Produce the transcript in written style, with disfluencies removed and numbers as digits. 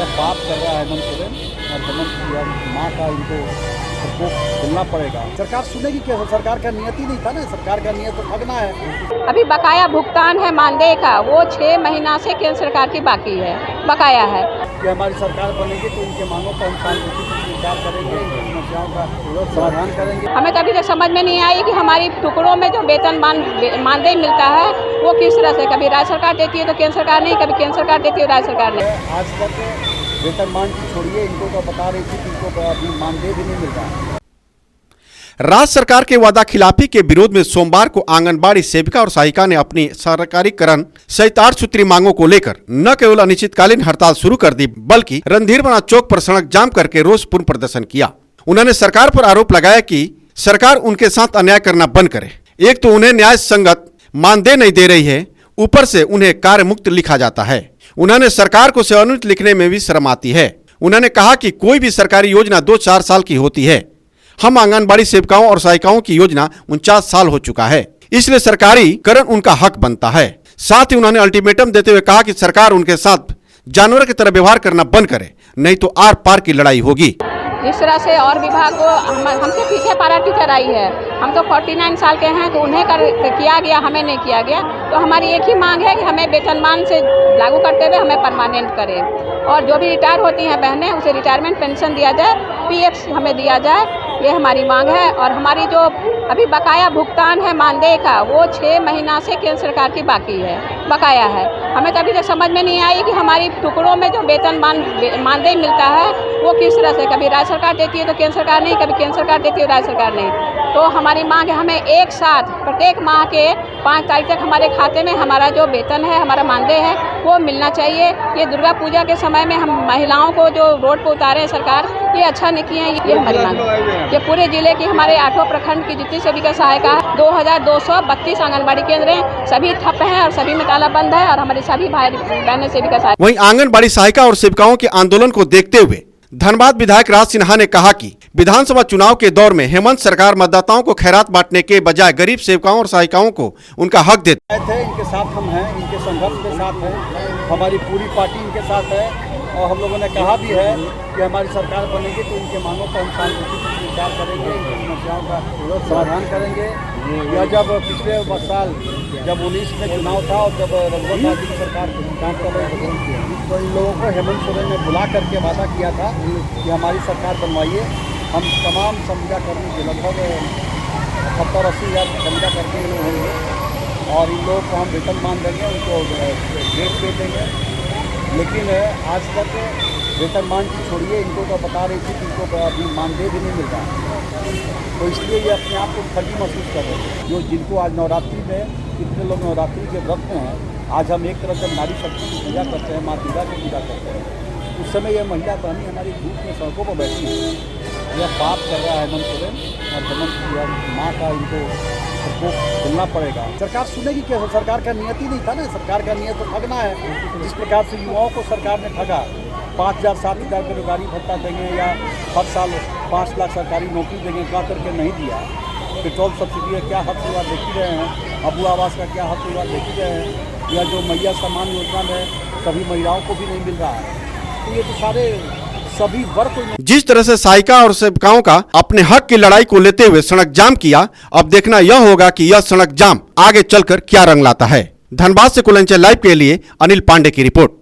यह पाप कर रहा है हेमंत सोरेन और हेमंत माँ का इनको मिलना पड़ेगा। सरकार सुनेगी क्या? सरकार का नियत ही नहीं था ना, सरकार का नियत तो ठगना है। अभी बकाया भुगतान है मानदेय का, वो 6 महीना से केंद्र सरकार की बाकी है, बकाया है। कि हमारी सरकार बनेगी तो इनके मांगों पर हम शांतिपूर्वक विचार करेंगे, इनकी समस्याओं का समाधान करेंगे। हमें कभी तक समझ में नहीं आई कि हमारी टुकड़ों में जो वेतन मानदेय मिलता है वो किस तरह से, कभी राज्य सरकार देती है तो केंद्र सरकार नहीं, कभी केंद्र सरकार देती है राज्य सरकार नहीं। आज तक वेतनमान की छोड़िए, इनको तो बता रही थी कि इनको अभी मानदेय भी नहीं मिल रहा। राज्य सरकार के वादा खिलाफी के विरोध में सोमवार को आंगनबाड़ी सेविका और सहायिका ने अपनी सरकारीकरण सहित 8 सूत्री मांगों को लेकर न केवल अनिश्चितकालीन हड़ताल शुरू कर दी, बल्कि रणधीरबना चौक पर सड़क जाम करके रोषपूर्ण प्रदर्शन किया। उन्होंने सरकार पर आरोप लगाया कि सरकार उनके साथ अन्याय करना बंद करे। एक तो उन्हें न्याय संगत मानदेय नहीं दे रही है, ऊपर से उन्हें कार्य मुक्त लिखा जाता है। उन्होंने सरकार को सेवानिवृत्त लिखने में भी शर्म आती है। उन्होंने कहा कि कोई भी सरकारी योजना 2-4 साल की होती है। हम आंगनबाड़ी सेविकाओं और सहायिकाओं की योजना 49 साल हो चुका है, इसलिए सरकारीकरण उनका हक बनता है। साथ ही उन्होंने अल्टीमेटम देते हुए कहा कि सरकार उनके साथ जानवर की तरह व्यवहार करना बंद करे, नहीं तो आर पार की लड़ाई होगी। जिस तरह से और विभाग को हमसे पीछे पारा टीचर आई है, हम तो 49 साल के हैं तो उन्हें किया गया, हमें नहीं किया गया। तो हमारी एक ही मांग है कि हमें वेतनमान से लागू करते हुए हमें परमानेंट करें, और जो भी रिटायर होती हैं बहनें उसे रिटायरमेंट पेंशन दिया जाए, पीएफ हमें दिया जाए, ये हमारी मांग है। और हमारी जो अभी बकाया भुगतान है मानदेय का, वो 6 महीना से केंद्र सरकार की बाकी है, बकाया है। हमें कभी तक समझ में नहीं आई कि हमारी टुकड़ों में जो वेतन मानदेय मिलता है वो किस तरह से, कभी राज्य सरकार देती है तो केंद्र सरकार नहीं, कभी केंद्र सरकार देती है राज्य सरकार नहीं। तो हमारी मांग है हमें एक साथ प्रत्येक माह के 5 तारीख तक हमारे खाते में हमारा जो वेतन है, हमारा मानदेय है, वो मिलना चाहिए। ये दुर्गा पूजा के समय में हम महिलाओं को जो रोड पर उतारे हैं सरकार, ये अच्छा नहीं किया है, ये हमारी मांग है। ये पूरे जिले की हमारे 8 प्रखंड की जितनी सेविका सहायिका 2232 आंगनबाड़ी केंद्र हैं, सभी ठप हैं और सभी में ताला बंद है, और हमारे सभी भाई बहनें सेविका सहायिका। वहीं आंगनबाड़ी सहायिका और सेविकाओं के आंदोलन को देखते हुए धनबाद विधायक राज सिन्हा ने कहा कि विधानसभा चुनाव के दौर में हेमंत सरकार मतदाताओं को खैरात बांटने के बजाय गरीब सेवकाओं और सहायिकाओं को उनका हक देते थे। इनके साथ हम हैं, इनके संघर्ष के साथ हैं, हमारी पूरी पार्टी इनके साथ है, और हम लोगों ने कहा भी है कि हमारी सरकार बनेगी तो इनके मांगों पर हम शांतिपूर्वक विचार करेंगे, इनकी समस्याओं का समाधान करेंगे। या जब पिछले साल जब 19 में चुनाव था और जब रघुवर दास की सरकार काम कर रहे थे, तो इन लोगों को हेमंत सोरेन ने बुला करके वादा किया था कि हमारी सरकार बनवाइए। हम तमाम संविदा कर्मी के लगभग 70-80 हज़ार संविदा कर्मी लोग होंगे, और इन लोगों को हम वेतनमान देंगे, उनको डेट पे देंगे। लेकिन आज तक वेतनमान की छोड़िए, इनको तो बता रही थी कि इनको अभी मानदेय भी नहीं मिल रहा। तो इसलिए ये अपने आप को ठगी महसूस कर रहे हैं। जो जिनको आज नवरात्रि में कितने लोग नवरात्रि के व्रत में हैं, आज हम एक तरफ जब नारी शक्ति की पूजा करते हैं, माँ दुर्गा की पूजा करते हैं, उस समय यह महिला बहनी हमारी धूप में सड़कों पर बैठी है। यह पाप कर रहा है हेमंत सोरेन और हेमंत माँ का इनको मिलना पड़ेगा। सरकार सुनेगी क्या? सरकार का नियत ही नहीं था ना, सरकार का नियत तो ठगना है। जिस प्रकार से युवाओं को सरकार ने ठगा, 5,000-7,000 बेरोजगारी भत्ता देंगे या हर साल 5 लाख सरकारी नौकरी देंगे, क्या करके नहीं दिया। पेट्रोल सब्सिडी का क्या हद शुरुआत देखी रहे हैं, अबू आवास का क्या हद शुरुआत देखी रहे हैं, या जो मैया सम्मान योजना में सभी महिलाओं को भी नहीं मिल रहा है। तो ये तो सारे सभी वर्ग को। जिस तरह से सहायिका और सेविकाओं का अपने हक की लड़ाई को लेते हुए सड़क जाम किया, अब देखना यह होगा कि यह सड़क जाम आगे चलकर क्या रंग लाता है। धनबाद से कुलंचल लाइव के लिए अनिल पांडे की रिपोर्ट।